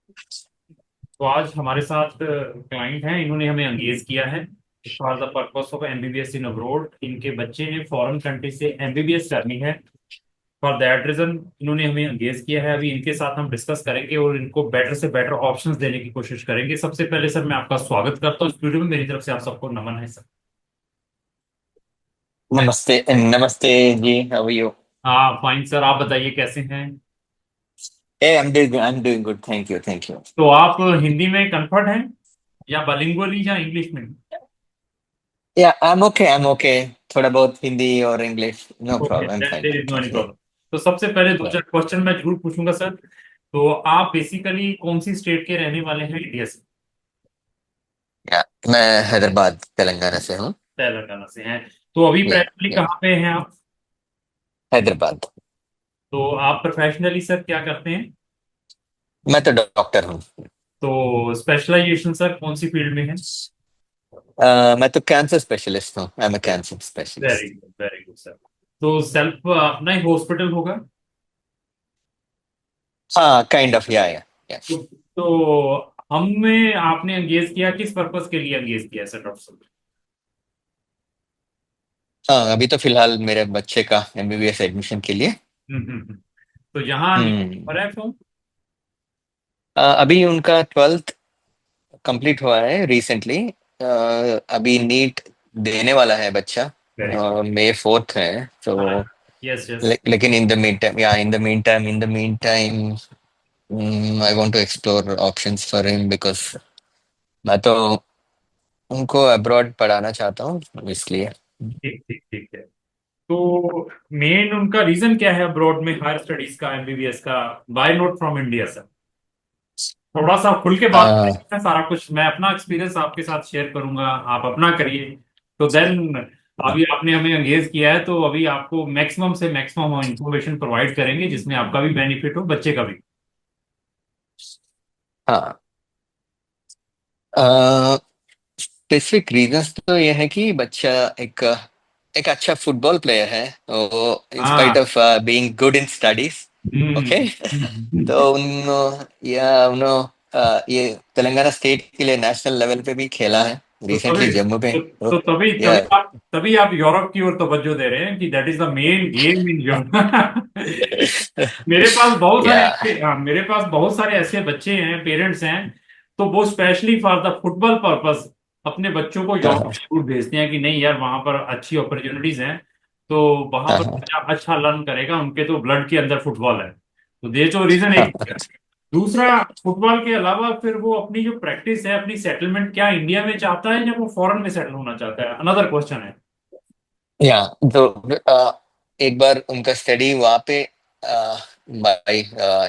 तो आज हमारे साथ क्लाइंट हैं, इन्होंने हमें एंगेज किया है for the purpose of MBBS in abroad. इनके बच्चे ने फॉरेन कंट्री से एमबीबीएस करनी है। फॉर दैट रीजन इन्होंने हमें एंगेज किया है। अभी इनके साथ हम डिस्कस करेंगे और इनको बेटर से बेटर ऑप्शंस देने की कोशिश करेंगे। सबसे पहले सर मैं आपका स्वागत करता हूँ स्टूडियो में। मेरी तरफ से आप सबको नमन है सर। नमस्ते नमस्ते जी, हाउ आर यू? हाँ फाइन सर, आप बताइए कैसे हैं। Uh I am doing good, thank you. तो आप हिंदी में कंफर्ट हैं या बालिंगुअली या इंग्लिश में। या आई एम ओके। थोड़ा बहुत हिंदी और English, no okay, problem, I am fine. There is no any problem. तो सबसे पहले दो चार क्वेश्चन मैं जरूर पूछूंगा सर। तो आप बेसिकली कौन सी स्टेट के रहने वाले हैं इंडिया से। या मैं हैदराबाद तेलंगाना से हूँ। तेलंगाना से हैं। तो अभी या प्रेजेंटली या कहाँ पे हैं आप। हैदराबाद। तो आप प्रोफेशनली सर क्या करते हैं। मैं तो डॉक्टर हूँ। तो स्पेशलाइजेशन सर कौन सी फील्ड में है। मैं तो कैंसर स्पेशलिस्ट हूँ, I am a cancer very specialist. Good very good sir. तो सेल्फ अपना ही हॉस्पिटल होगा। हाँ, काइंड ऑफ, या। तो हमें आपने एंगेज किया, किस पर्पस के लिए एंगेज किया सर डॉक्टर साहब। हाँ, अभी तो फिलहाल मेरे बच्चे का एमबीबीएस एडमिशन के लिए। हम्म। तो यहाँ हम्म। पर है तो। अभी उनका 12th कंप्लीट हुआ है रिसेंटली। अभी नीट देने वाला है बच्चा। Very good. May 4th है तो। हाँ। Yes yes. लेकिन in the meantime I want to explore options for him, because मैं तो उनको अब्रॉड पढ़ाना चाहता हूँ, इसलिए। ठीक ठीक ठीक है। तो मेन उनका रीजन क्या है अब्रॉड में हायर स्टडीज का, एमबीबीएस का। By not from India sir. थोड़ा सा खुल के बात अ, करें, सारा कुछ मैं अपना एक्सपीरियंस आपके साथ शेयर करूंगा, आप अपना करिए। तो देन अभी आपने हमें एंगेज किया है तो अभी आपको मैक्सिमम से मैक्सिमम हम इंफॉर्मेशन प्रोवाइड करेंगे जिसमें आपका भी बेनिफिट हो, बच्चे का भी। हाँ। स्पेसिफिक रीजंस तो ये है कि बच्चा एक एक अच्छा फुटबॉल प्लेयर है, वो इन हाँ। Spite of being good in studies. Okay. तो हम्म। ये तेलंगाना स्टेट के लिए नेशनल लेवल पे भी खेला है तो रिसेंटली तभी जम्मू पे। तो तभी या तभी आप यूरोप की ओर तवज्जो दे रहे हैं कि that is the main game in Europe. मेरे पास बहुत सारे या ऐसे, हाँ, मेरे पास बहुत सारे ऐसे बच्चे हैं, पेरेंट्स हैं। तो वो specially for the football purpose अपने बच्चों को यूरोप जरूर भेजते हैं कि नहीं यार वहां पर अच्छी अपॉर्चुनिटीज हैं। तो वहां पर बच्चा अच्छा लर्न करेगा, उनके तो ब्लड के अंदर फुटबॉल है। तो ये जो रीजन एक। दूसरा, फुटबॉल के अलावा फिर वो अपनी जो प्रैक्टिस है, अपनी सेटलमेंट क्या इंडिया में चाहता है या वो फॉरेन में सेटल होना चाहता है, अनदर क्वेश्चन है। या तो एक बार उनका स्टडी वहाँ पे, बाय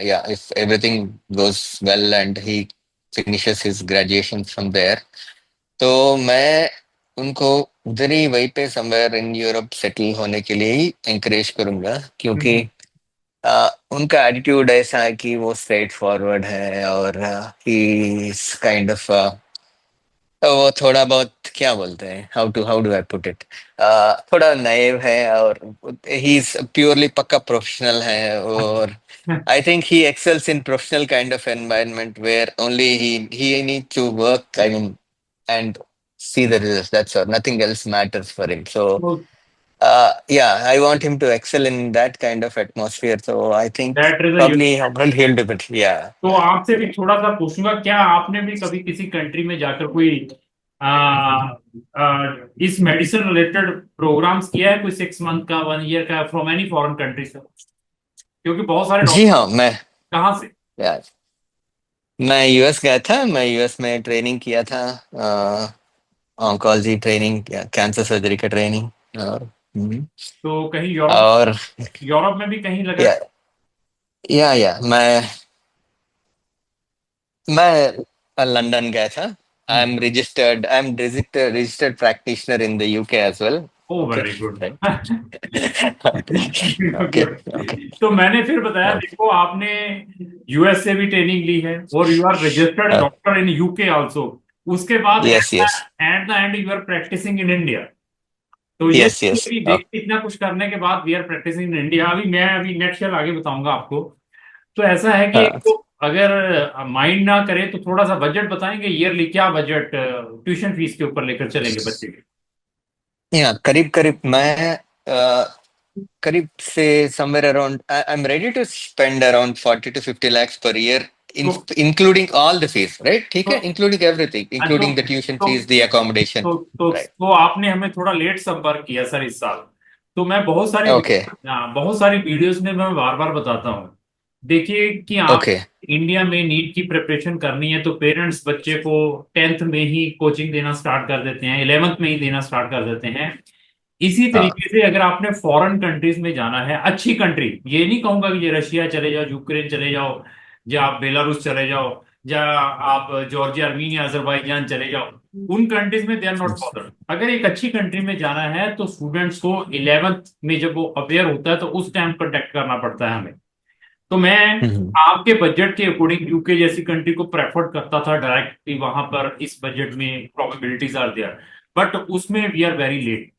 या if everything goes well and he finishes his graduation from there, तो मैं उनको उधर ही वहीं पे समवेयर इन यूरोप सेटल होने के लिए ही encourage करूंगा, क्योंकि हम्म। उनका एटीट्यूड ऐसा है कि वो स्ट्रेट फॉरवर्ड है, और ही इज काइंड ऑफ, वो थोड़ा बहुत क्या बोलते हैं, how do I put it, थोड़ा नाइव है, और ही इज प्योरली पक्का प्रोफेशनल है। और I think he excels in professional kind of environment where only he need to work, I mean, and see the results. That's all. Nothing else matters for him. So, yeah, I want him to excel in that kind of atmosphere. So, I think that is a. probably he'll do it. Yeah, तो yeah. आपसे भी थोड़ा सा पूछूंगा, क्या आपने भी कभी किसी कंट्री में जाकर कोई आ, इस मेडिसिन रिलेटेड प्रोग्राम्स किया है, कोई 6 मंथ का, 1 ईयर का, फ्रॉम एनी फॉरेन कंट्री से। क्योंकि बहुत सारे जी डॉक्टर। हाँ, कहाँ से। yeah, मैं यूएस गया था। मैं यूएस में ट्रेनिंग किया था, ऑन्कोलॉजी ट्रेनिंग, कैंसर सर्जरी का ट्रेनिंग। और तो कहीं यूरोप, और यूरोप में भी कहीं लगा या है। या मैं लंदन गया था। I am registered practitioner in the UK as well. Oh okay. Very good. Okay okay. तो मैंने फिर बताया, देखो आपने यूएस से भी ट्रेनिंग ली है और you are registered doctor in UK also. उसके बाद yes yes at the end you are practising in India. तो ये यस यस। भी देखिए, इतना कुछ करने के बाद we are practising in India. अभी मैं अभी नेक्स्ट ईयर आगे बताऊंगा आपको। तो ऐसा है कि एक तो अगर माइंड ना करें तो थोड़ा सा बजट बताएंगे, ईयरली क्या बजट ट्यूशन फीस के ऊपर लेकर चलेंगे बच्चे के। या करीब करीब मैं करीब से somewhere around I am ready to spend around 40 to 50 lakhs per year, तो including all the fees, right? ठीक तो है, including everything, तो including the tuition तो fees, the accommodation, right? तो आपने हमें थोड़ा लेट संपर्क किया सर इस साल। तो मैं बहुत सारी Okay, हाँ, बहुत सारी वीडियोस में मैं बार बार बताता हूँ। देखिए कि आप okay, इंडिया में नीट की प्रिपरेशन करनी है तो पेरेंट्स बच्चे को 10th में ही कोचिंग देना स्टार्ट कर देते हैं, 11th में ही देना स्टार्ट कर देते हैं। इसी हाँ, तरीके से अगर आपने फॉरेन कंट्रीज में जाना है, अच्छी कंट्री, ये नहीं कहूंगा कि ये रशिया चले जाओ, यूक्रेन चले जाओ, या आप बेलारूस चले जाओ, या आप जॉर्जिया, अर्मीनिया, अजरबैजान चले जाओ, उन कंट्रीज में दे आर नॉट बॉदर्ड। अगर एक अच्छी कंट्री में जाना है तो स्टूडेंट्स को 11th में जब वो अवेयर होता है तो उस टाइम कंटेक्ट करना पड़ता है हमें। तो मैं हम्म, आपके बजट के अकॉर्डिंग यूके जैसी कंट्री को प्रेफर करता था डायरेक्टली, वहां पर इस बजट में प्रोबेबिलिटीज आर देयर, बट उसमें we are very late.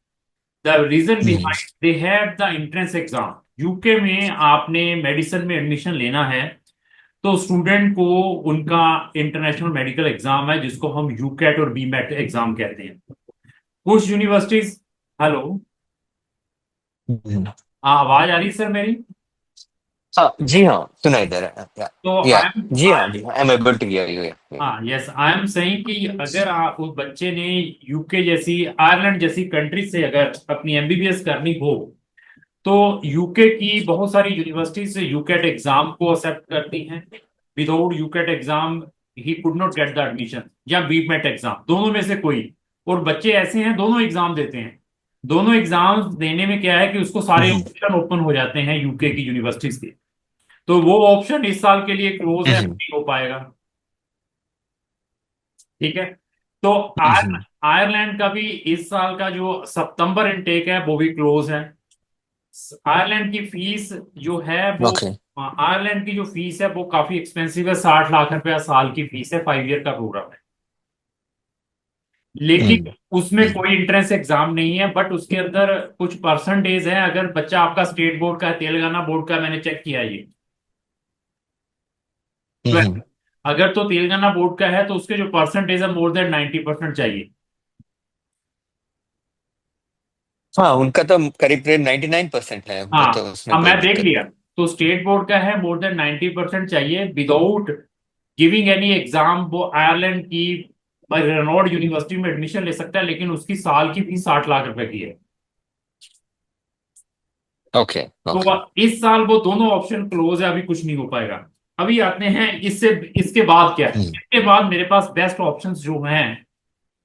The reason hmm, behind they have the entrance exam. UK में आपने मेडिसिन में एडमिशन लेना है तो स्टूडेंट को उनका इंटरनेशनल मेडिकल एग्जाम है जिसको हम यूकेट और बीमेट एग्जाम कहते हैं। कुछ यूनिवर्सिटीज, हेलो, हम्म। आवाज आ रही है सर मेरी? हाँ जी, हाँ सुनाई दे रहा है, तो या आई एम, जी हाँ, जी हाँ, I am able to hear you. हाँ यस, आई एम सेइंग कि अगर आप उस बच्चे ने यूके जैसी, आयरलैंड जैसी कंट्री से अगर अपनी एमबीबीएस करनी हो तो यूके की बहुत सारी यूनिवर्सिटीज यूकेट एग्जाम को एक्सेप्ट करती हैं। Without UCAT exam he could not get the admission, या बीमेट एग्जाम, दोनों में से कोई। और बच्चे ऐसे हैं दोनों एग्जाम देते हैं। दोनों एग्जाम देने में क्या है कि उसको सारे ऑप्शन ओपन हो जाते हैं यूके की यूनिवर्सिटीज के। तो वो ऑप्शन इस साल के लिए क्लोज है, नहीं हो पाएगा। ठीक है। तो आयरलैंड का भी इस साल का जो सितंबर इनटेक है वो भी क्लोज है। आयरलैंड की फीस जो है वो, ओके। आयरलैंड की जो फीस है वो काफी एक्सपेंसिव है, 60 लाख रुपया साल की फीस है, 5 ईयर का प्रोग्राम है। लेकिन उसमें कोई एंट्रेंस एग्जाम नहीं है, बट उसके अंदर कुछ परसेंटेज है। अगर बच्चा आपका स्टेट बोर्ड का है, तेलंगाना बोर्ड का, मैंने चेक किया ये, तो अगर तो तेलंगाना बोर्ड का है तो उसके जो परसेंटेज है मोर देन 90% चाहिए। हाँ, उनका तो करीब करीब 99% है, वो तो हाँ, उसमें अब कोई मैं देख दिक्कत लिया, तो स्टेट बोर्ड का है मोर देन 90% चाहिए विदाउट गिविंग एनी एग्जाम। वो आयरलैंड की रेनॉल्ड यूनिवर्सिटी में एडमिशन ले सकता है, लेकिन उसकी साल की फीस 60 लाख रुपए की है। नहीं। ओके, तो ओके। इस साल वो दोनों ऑप्शन क्लोज है, अभी कुछ नहीं हो पाएगा। अभी आते हैं इससे, इसके बाद क्या है, इसके बाद मेरे पास बेस्ट ऑप्शंस जो हैं,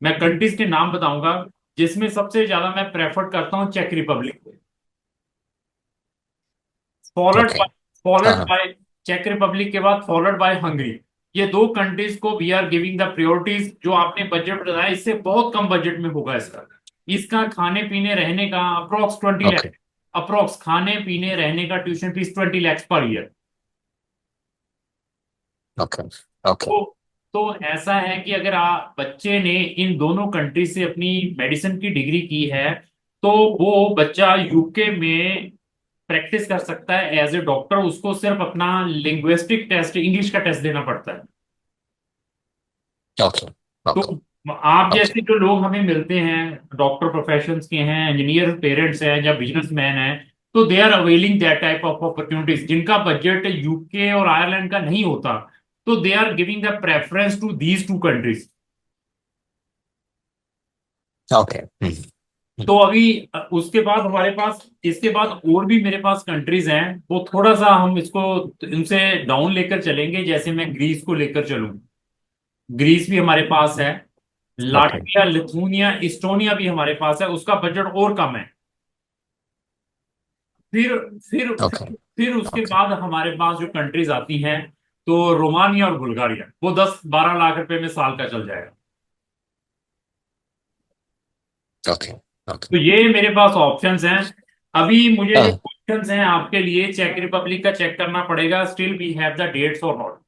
मैं कंट्रीज के नाम बताऊंगा जिसमें सबसे ज्यादा मैं प्रेफर करता हूँ चेक रिपब्लिक, फॉलोड ओके, बाय हाँ, फॉलोड हाँ, बाय चेक रिपब्लिक के बाद फॉलोड बाय हंगरी। ये दो कंट्रीज को we are giving the priorities. जो आपने बजट बताया इससे बहुत कम बजट में होगा इसका। इसका खाने पीने रहने का अप्रोक्स 20 लाख, ओके, अप्रोक्स खाने पीने रहने का tuition fees 20 lakh per year. Okay, okay. तो ऐसा है कि अगर आप बच्चे ने इन दोनों कंट्री से अपनी मेडिसिन की डिग्री की है तो वो बच्चा यूके में प्रैक्टिस कर सकता है एज ए डॉक्टर। उसको सिर्फ अपना लिंग्विस्टिक टेस्ट, इंग्लिश का टेस्ट देना पड़ता है। ओके, ओके, तो आप ओके। जैसे जो लोग हमें मिलते हैं, डॉक्टर प्रोफेशंस के हैं, इंजीनियर पेरेंट्स हैं, या बिजनेसमैन हैं, तो they are availing that type of opportunities. जिनका बजट यूके और आयरलैंड का नहीं होता तो they are giving the preference to these two countries. Okay. तो अभी उसके बाद हमारे पास, इसके बाद और भी मेरे पास कंट्रीज हैं, वो थोड़ा सा हम इसको इनसे डाउन लेकर चलेंगे। जैसे मैं ग्रीस को लेकर चलूं, ग्रीस भी हमारे पास है, ओके, लाटविया, लिथुनिया, इस्टोनिया भी हमारे पास है, उसका बजट और कम है। फिर फिर ओके, फिर उसके ओके, बाद हमारे पास जो कंट्रीज आती हैं, तो रोमानिया और बुल्गारिया, वो 10-12 लाख रुपए में साल का चल जाएगा। Okay, okay. तो ये मेरे पास ऑप्शंस हैं। अभी मुझे जो हाँ। ऑप्शंस हैं आपके लिए, चेक रिपब्लिक का चेक करना पड़ेगा, still we have the dates और not,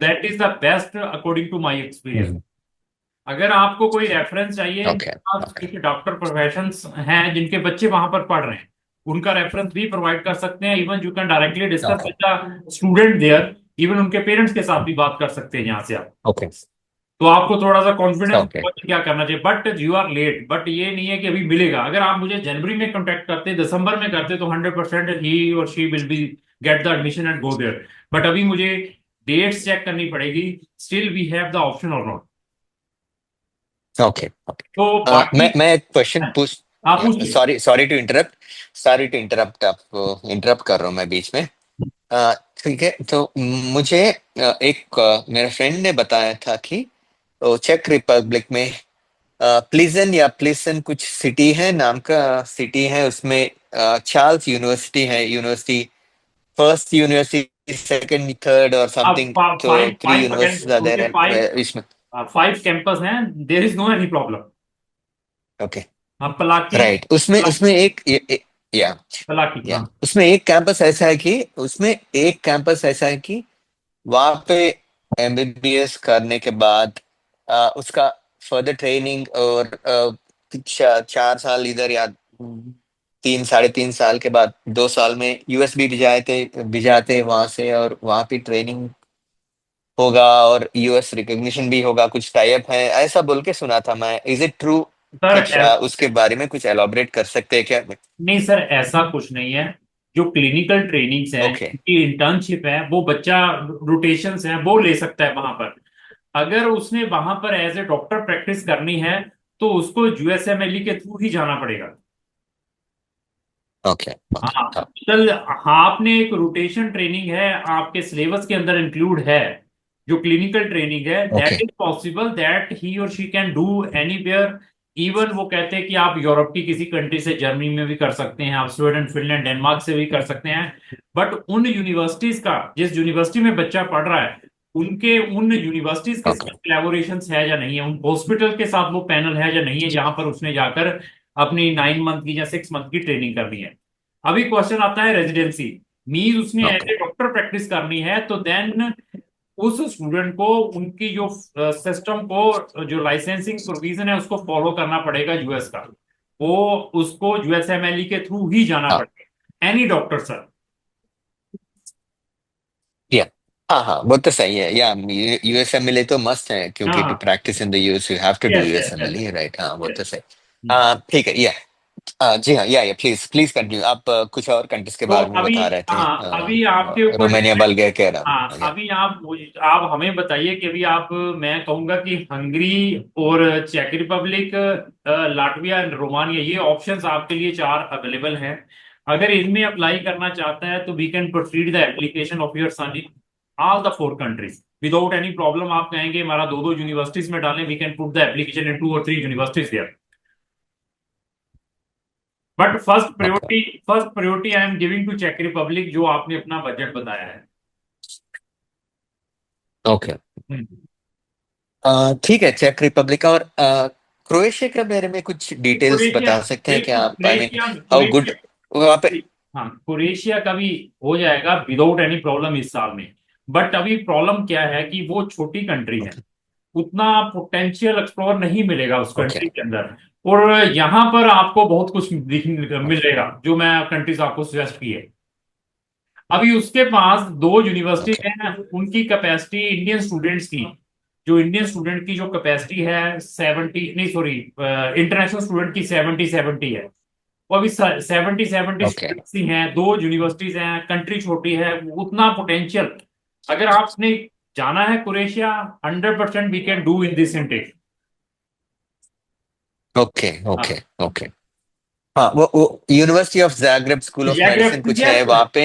that is the best according to my experience. अगर आपको कोई रेफरेंस चाहिए, ओके, आप ओके, कुछ डॉक्टर प्रोफेशंस हैं जिनके बच्चे वहां पर पढ़ रहे हैं, उनका रेफरेंस भी प्रोवाइड कर सकते हैं। Even you can directly discuss okay, with the student there even उनके पेरेंट्स के साथ भी बात कर सकते हैं यहाँ से आप। ओके तो आपको थोड़ा सा कॉन्फिडेंस ओके क्या करना चाहिए, but you are late, but ये नहीं है कि अभी मिलेगा। अगर आप मुझे जनवरी में कांटेक्ट करते, दिसंबर में करते, तो 100% ही और she will be get the admission and go there. But अभी मुझे डेट्स चेक करनी पड़ेगी, still we have the option और नॉट। Okay okay. तो बाकी मैं एक क्वेश्चन पूछ, आप पूछिए। Sorry sorry to interrupt, sorry to interrupt, आपको इंटरप्ट कर रहा हूँ मैं बीच में। ठीक है, तो मुझे मेरे फ्रेंड ने बताया था कि वो चेक रिपब्लिक में प्लिजन या प्लिसन कुछ सिटी है, नाम का सिटी है, उसमें चार्ल्स यूनिवर्सिटी है, university first university second third और अब समथिंग, तो five three five universities are उनके देयर फाइव इसमें। 5 कैंपस हैं, there is no any problem. Okay हाँ, पलाकी। राइट, उसमें उसमें या पलाकी, या हाँ। उसमें एक कैंपस ऐसा है कि उसमें एक कैंपस ऐसा है कि वहां पे एमबीबीएस करने के बाद उसका फर्दर ट्रेनिंग और 4 साल इधर या 3 साढ़े 3 साल के बाद 2 साल में यूएस भी भिजाते वहां से, और वहां पे ट्रेनिंग होगा और यूएस रिकॉग्निशन भी होगा, कुछ टाइप है ऐसा बोल के सुना था मैं। Is it true? सर कुछ उसके बारे में कुछ एलॉबरेट कर सकते हैं क्या? नहीं सर, ऐसा कुछ नहीं है। जो क्लिनिकल ट्रेनिंग्स हैं, ओके की इंटर्नशिप है, वो बच्चा रोटेशंस हैं वो ले सकता है वहां पर। अगर उसने वहां पर एज ए डॉक्टर प्रैक्टिस करनी है, तो उसको यूएसएमएलई के थ्रू ही जाना पड़ेगा। ओके ओके हाँ, हाँ कल हाँ, आपने एक रोटेशन ट्रेनिंग है आपके सिलेबस के अंदर इंक्लूड है, जो क्लिनिकल ट्रेनिंग है, that okay is possible that he और she can do anywhere. Even वो कहते हैं कि आप यूरोप की किसी कंट्री से, जर्मनी में भी कर सकते हैं, आप स्वीडन फिनलैंड डेनमार्क से भी कर सकते हैं। बट उन यूनिवर्सिटीज का, जिस यूनिवर्सिटी में बच्चा पढ़ रहा है, उनके उन यूनिवर्सिटीज के ओके साथ कोलैबोरेशन है या नहीं है, उन हॉस्पिटल के साथ वो पैनल है या नहीं है, जहां पर उसने जाकर अपनी 9 मंथ की या 6 मंथ की ट्रेनिंग करनी है। अभी क्वेश्चन आता है रेजिडेंसी। मीज उसने एज ओके ए डॉक्टर प्रैक्टिस करनी है, तो देन उस स्टूडेंट को उनकी जो सिस्टम को, जो लाइसेंसिंग प्रोविजन है, उसको फॉलो करना पड़ेगा यूएस का। वो उसको यूएसएमएलई के थ्रू ही जाना हाँ पड़ेगा, एनी डॉक्टर सर। या हाँ हाँ, वो तो सही है या। यूएसएमएलए तो मस्त है, क्योंकि टू हाँ, practice in the US you have to do yes yes yes USMLE, right? हाँ वो यस। तो सही। ठीक है या जी हाँ, या प्लीज प्लीज कंटिन्यू। आप कुछ और कंट्रीज के तो बारे में अभी, बता रहे थे, हाँ, अभी आपके ऊपर रोमानिया डिपेंड। बल्गारिया कह रहा हाँ, हूँ या। अभी आप हमें बताइए कि अभी आप, मैं कहूंगा कि हंगरी और चेक रिपब्लिक, लाटविया एंड रोमानिया, ये ऑप्शंस आपके लिए 4 अवेलेबल हैं। अगर इनमें अप्लाई करना चाहता है, तो we can proceed the application of your son in all the 4 countries without any problem. आप कहेंगे हमारा दो दो यूनिवर्सिटीज में डालें, we can put the application in 2 और 3 universities there. But okay first priority I am giving to चेक Republic, जो आपने अपना बजट बताया है। Okay hmm. ठीक है, चेक रिपब्लिक और क्रोएशिया के बारे में कुछ डिटेल्स क्रोएशिया, बता सकते हैं क्या बिल्कुल आप? I mean Croatia how good Croatia वहाँ पे। हाँ, क्रोएशिया का भी हो जाएगा विदाउट एनी प्रॉब्लम इस साल में। बट अभी प्रॉब्लम क्या है कि वो छोटी कंट्री है, ओके उतना पोटेंशियल एक्सप्लोर नहीं मिलेगा उस ओके कंट्री के अंदर। और यहाँ पर आपको बहुत कुछ ओके मिलेगा, जो मैं कंट्रीज आपको सजेस्ट की है। अभी उसके पास 2 यूनिवर्सिटीज ओके हैं, उनकी कैपेसिटी इंडियन स्टूडेंट्स की, जो इंडियन स्टूडेंट की जो कैपेसिटी है 70, नहीं सॉरी, इंटरनेशनल स्टूडेंट की 70 है। वो अभी 70 ओके स्टूडेंट्स ही हैं, 2 यूनिवर्सिटीज हैं, कंट्री छोटी है, उतना पोटेंशियल। अगर आपने जाना है Croatia, 100% we can do in this intake. Okay okay okay. हाँ, वो University of Zagreb School of Medicine कुछ है यस। वहाँ पे,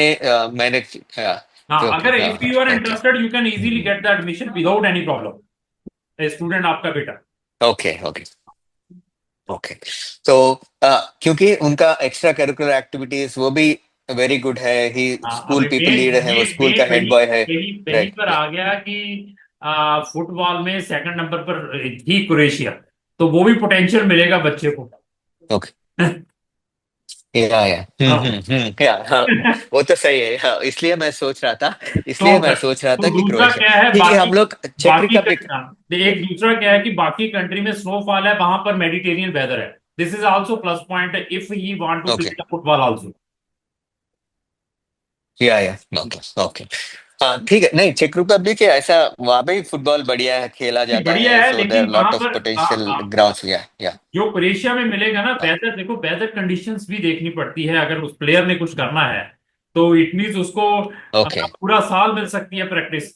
मैंने हाँ। हाँ, ओके अगर हाँ इफ हाँ you are okay interested, you can easily get the admission without any problem, student आपका बेटा। Okay okay okay. तो क्योंकि उनका एक्स्ट्रा करिकुलर एक्टिविटीज वो भी वेरी गुड है, ही हाँ, स्कूल अभी पीपल लीड है, वो स्कूल का हेड वही बॉय है। वही वही राइट पर या आ गया कि फुटबॉल में 2nd नंबर पर ही क्रोएशिया, तो वो भी पोटेंशियल मिलेगा बच्चे को। ओके या हाँ। या हाँ, वो तो सही है हाँ, इसलिए मैं सोच रहा था, तो इसलिए मैं सोच रहा तो था कि दूसरा क्रोएशिया। क्या है, ठीक है, बाकी हम लोग चेक बाकी रिपब्लिक। एक दूसरा क्या है कि बाकी कंट्री में स्नोफॉल है, वहां पर मेडिटेरियन वेदर है। This is also plus point if he want to okay play football also. या ओके ओके। हाँ ठीक है, नहीं चेक रिपब्लिक है ऐसा, वहां पे भी फुटबॉल बढ़िया है, खेला नहीं, जाता बढ़िया है, है सो देयर लेकिन वहां लॉट ऑफ पर पोटेंशियल ग्राउंड्स, या जो क्रोएशिया में मिलेगा ना, हाँ वेदर देखो, वेदर कंडीशंस भी देखनी पड़ती है अगर उस प्लेयर ने कुछ करना है। तो इट मीन्स उसको ओके पूरा साल मिल सकती है प्रैक्टिस।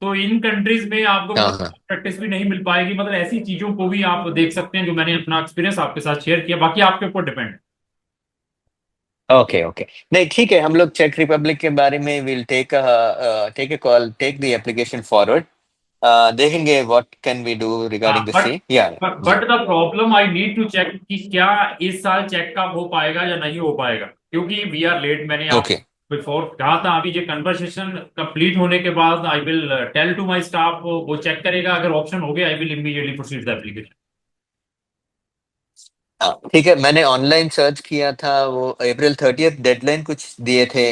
तो इन कंट्रीज में आपको हाँ मतलब हाँ प्रैक्टिस भी नहीं मिल पाएगी, मतलब ऐसी चीजों को भी आप देख सकते हैं, जो मैंने अपना एक्सपीरियंस आपके साथ शेयर किया, बाकी आपके ऊपर डिपेंड। Okay okay. नहीं ठीक है, हम लोग चेक रिपब्लिक के बारे में will take a call, take the application forward, देखेंगे what can we do regarding the but same, या जी but the problem I need to check कि क्या इस साल चेक का हो पाएगा या नहीं हो पाएगा, क्योंकि वी आर लेट। मैंने आप ओके बिफोर कहा था, अभी जो कन्वर्सेशन कंप्लीट होने के बाद I will tell to my staff, वो चेक करेगा, अगर ऑप्शन हो गया I will immediately proceed the application. हाँ ठीक है, मैंने ऑनलाइन सर्च किया था, वो April 30th डेडलाइन कुछ दिए थे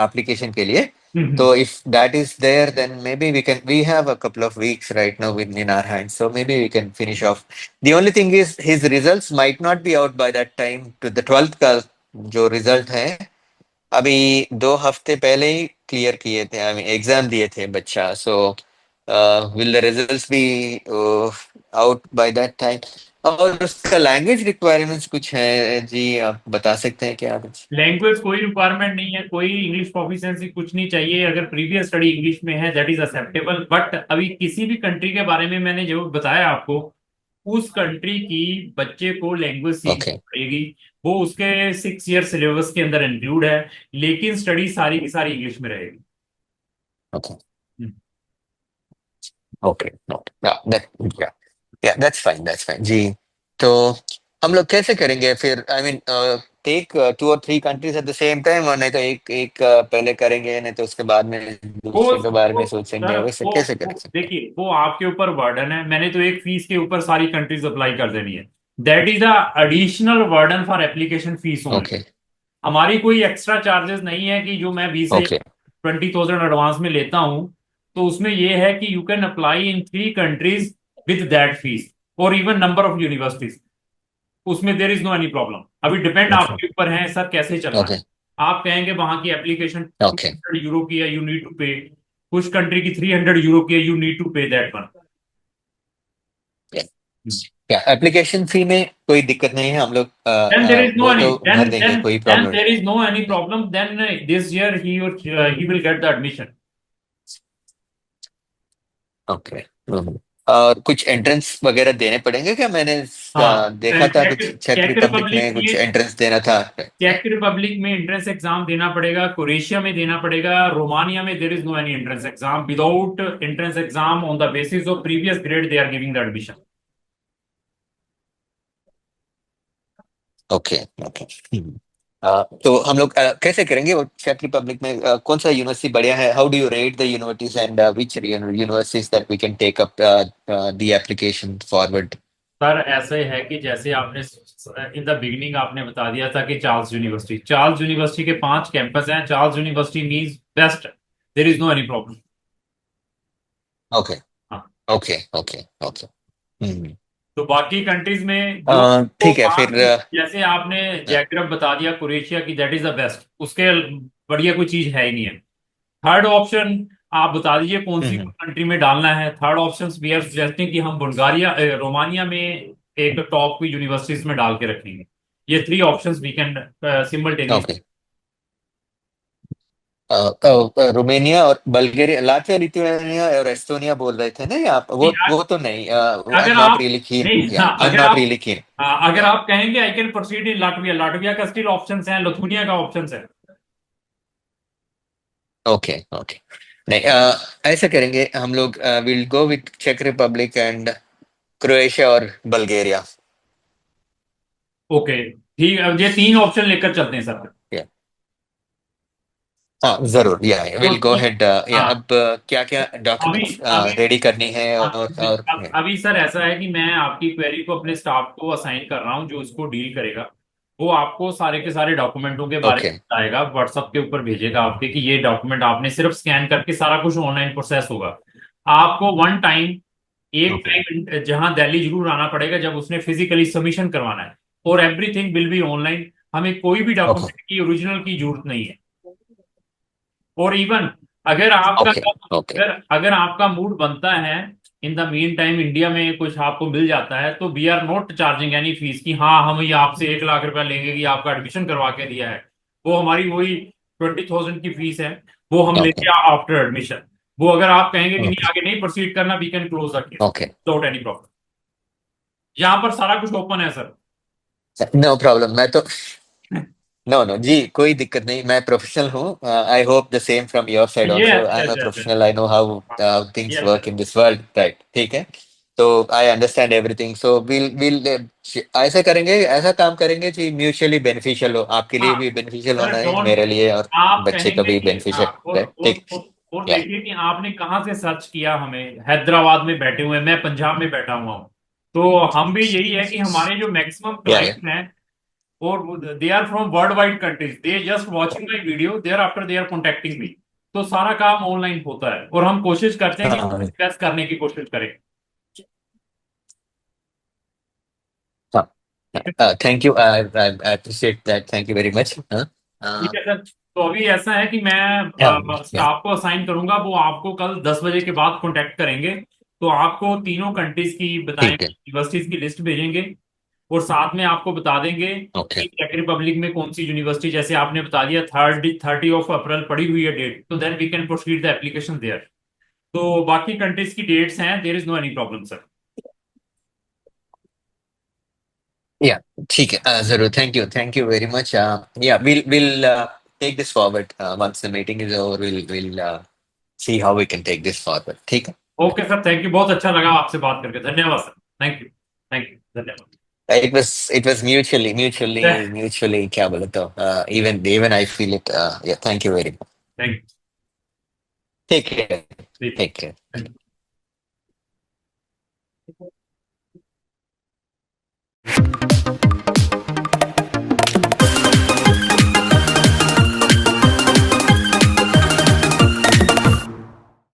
एप्लीकेशन के लिए, तो if that is there then maybe we have a couple of weeks right now within our hands, so maybe we can finish off. The only thing is his results might not be out by that time, to the 12th का जो result है अभी 2 हफ्ते पहले ही clear किए थे, I mean exam दिए थे बच्चा, so will the results B out by that time? और उसका लैंग्वेज रिक्वायरमेंट्स कुछ है जी, आप बता सकते हैं क्या कुछ? लैंग्वेज कोई रिक्वायरमेंट नहीं है, कोई इंग्लिश प्रोफिशिएंसी कुछ नहीं चाहिए, अगर प्रीवियस स्टडी इंग्लिश में है दैट इज एक्सेप्टेबल। बट अभी किसी भी कंट्री के बारे में मैंने जो बताया आपको, उस कंट्री की बच्चे को लैंग्वेज सीखनी ओके पड़ेगी। वो उसके 6 ईयर सिलेबस के अंदर इंक्लूड है, लेकिन स्टडी सारी की सारी इंग्लिश में रहेगी। ओके हम्म। ओके या या दैट्स फाइन जी। तो हम लोग कैसे करेंगे फिर, आई मीन टेक 2 और 3 countries at the same time, और नहीं तो एक एक पहले करेंगे, नहीं तो उसके बाद में वो दूसरे के बारे में वो सोचेंगे, सर, वैसे वो, कैसे कर वो सकते हैं? देखिए, वो आपके ऊपर वर्डन है। मैंने तो एक फीस के ऊपर सारी कंट्रीज अप्लाई कर देनी है। That is the additional वर्डन for application fees only. Okay हमारी कोई एक्स्ट्रा चार्जेस नहीं है कि जो मैं 20 या ओके 20,000 एडवांस में लेता हूं। तो उसमें ये है कि you can apply in 3 countries with that fees, और इवन नंबर ऑफ यूनिवर्सिटीज। उसमें there is no any problem. अभी डिपेंड ओके आपके ऊपर है सर, कैसे चलना है। ओके आप कहेंगे वहां की application two okay hundred euro की है, यू नीड टू पे। कुछ कंट्री की 300 यूरो की है, यू नीड टू पे दैट वन। क्या एप्लीकेशन फी में कोई दिक्कत नहीं है, हम लोग Then there is no वो any, तो भर देंगे, कोई then problem there is no any problem. Then this year he will get the admission. नहीं? ओके और कुछ एंट्रेंस वगैरह देने पड़ेंगे क्या? मैंने हाँ, देखा था चेक कुछ चेक चेक रिपब्लिक रिपब्लिक में कुछ में एंट्रेंस देना था। चेक रिपब्लिक में एंट्रेंस एग्जाम देना पड़ेगा, क्रोएशिया में देना पड़ेगा, रोमानिया में there is no any entrance exam. Without entrance exam on the basis of previous grade they are giving the admission. Okay okay तो हम लोग कैसे करेंगे वो चेक रिपब्लिक में? कौन सा यूनिवर्सिटी बढ़िया है? How do you rate the universities and which universities that we can take up the application forward? Sir ऐसे है कि जैसे आपने इन द बिगिनिंग आपने बता दिया था कि चार्ल्स यूनिवर्सिटी के 5 कैंपस हैं। Charles University means best, there is no any problem. Okay okay okay okay तो बाकी कंट्रीज में जो तो ठीक है फिर जैसे आपने जैकब बता दिया क्रोएशिया की, दैट इज द बेस्ट, उसके बढ़िया कोई चीज है ही नहीं है। थर्ड ऑप्शन आप बता दीजिए कौन सी हम्म, कंट्री में डालना है। Third option we are suggesting कि हम बुल्गारिया रोमानिया में एक टॉप की यूनिवर्सिटीज में डाल के रखेंगे। ये 3 options we can simultaneous. Okay Romania और बल्गेरिया, लातविया, लिथुआनिया और एस्टोनिया बोल रहे थे ना आप? वो तो नहीं, आई एम अगर नॉट आप रियली कीन, नहीं, या हाँ, आई एम नॉट रियली कीन। अगर आप कहेंगे I can proceed in Latvia, Latvia का स्टिल ऑप्शंस है, लिथुआनिया का ऑप्शंस है। ओके ओके नहीं ऐसा करेंगे हम लोग, विल गो विथ चेक रिपब्लिक एंड क्रोएशिया और बल्गेरिया। ओके, ठीक है, अब ये 3 ऑप्शन लेकर चलते हैं सर। या हाँ जरूर, या तो विल गो हेड, या हाँ, अब क्या क्या अभी डॉक्यूमेंट्स अभी रेडी करनी है और अभी सर ऐसा है कि मैं आपकी क्वेरी को अपने स्टाफ को असाइन कर रहा हूँ, जो इसको डील करेगा। वो आपको सारे के सारे डॉक्यूमेंटों के बारे में ओके बताएगा, व्हाट्सएप के ऊपर भेजेगा आपके कि ये डॉक्यूमेंट आपने सिर्फ स्कैन करके, सारा कुछ ऑनलाइन प्रोसेस होगा। आपको वन टाइम, एक ओके टाइम जहां दिल्ली जरूर आना पड़ेगा जब उसने फिजिकली सबमिशन करवाना है। और एवरीथिंग विल बी ऑनलाइन। हमें कोई भी ओके डॉक्यूमेंट की ओरिजिनल की जरूरत नहीं है। और इवन अगर आपका ओके ओके अगर अगर आपका मूड बनता है, in the meantime India में कुछ आपको मिल जाता है, तो we are not charging any fees कि हाँ हम ये आपसे 1 लाख रुपया लेंगे कि आपका एडमिशन करवा के दिया है। वो हमारी वही 20,000 की फीस है, वो हम ओके लेंगे आफ्टर एडमिशन। वो अगर आप कहेंगे कि नहीं ओके आगे नहीं प्रोसीड करना, we can close the case okay. Without any problem. यहाँ पर सारा कुछ ओपन है सर। No problem. मैं तो नो नो जी, कोई दिक्कत नहीं, मैं प्रोफेशनल हूँ। I hope the same from your side also. Yes I M yes a yes professional, I know how things yes work in this world, right? ठीक है। तो I understand everything, so will ऐसा करेंगे, ऐसा काम करेंगे जी, mutually beneficial हो, आपके लिए हाँ भी बेनिफिशियल सर, होना है, डोंट, मेरे लिए और आप बच्चे का कहेंगे भी कि हाँ, बेनिफिशियल, राइट? ठीक। और या देखिए कि आपने कहाँ से सर्च किया हमें। हैदराबाद में बैठे हुए हैं, मैं पंजाब में बैठा हुआ हूँ। तो हम भी यही है कि हमारे जो मैक्सिमम या क्लाइंट्स हैं, और they are from worldwide countries, they just watching my video, thereafter they are contacting me. तो सारा काम ऑनलाइन होता है, और हम कोशिश करते हैं कि हाँ बेस्ट करने की कोशिश करें। ठीक है। हाँ। Thank you, I appreciate that, thank you very much. हाँ ठीक है सर। तो अभी ऐसा है कि मैं या स्टाफ को असाइन करूंगा, वो आपको कल 10 बजे के बाद कांटेक्ट करेंगे। तो आपको तीनों कंट्रीज की बताएंगे, ठीक है। यूनिवर्सिटीज की लिस्ट भेजेंगे, और साथ में आपको बता देंगे ओके कि चेक रिपब्लिक में कौन सी यूनिवर्सिटी, जैसे आपने बता दिया 30 ऑफ अप्रैल पड़ी हुई है डेट, तो then we can proceed the application there. तो बाकी कंट्रीज की डेट्स हैं, there is no any problem sir. या ठीक है। जरूर, thank you very much. Yeah will take this forward once the meeting is over, will see how we can take this forward, ठीक है? ओके सर, थैंक यू, बहुत अच्छा लगा आपसे बात करके, धन्यवाद सर। थैंक यू धन्यवाद। It was mutually क्या बोले तो, even I feel it, yeah, thank you very much. Thank Take care. You. Take care.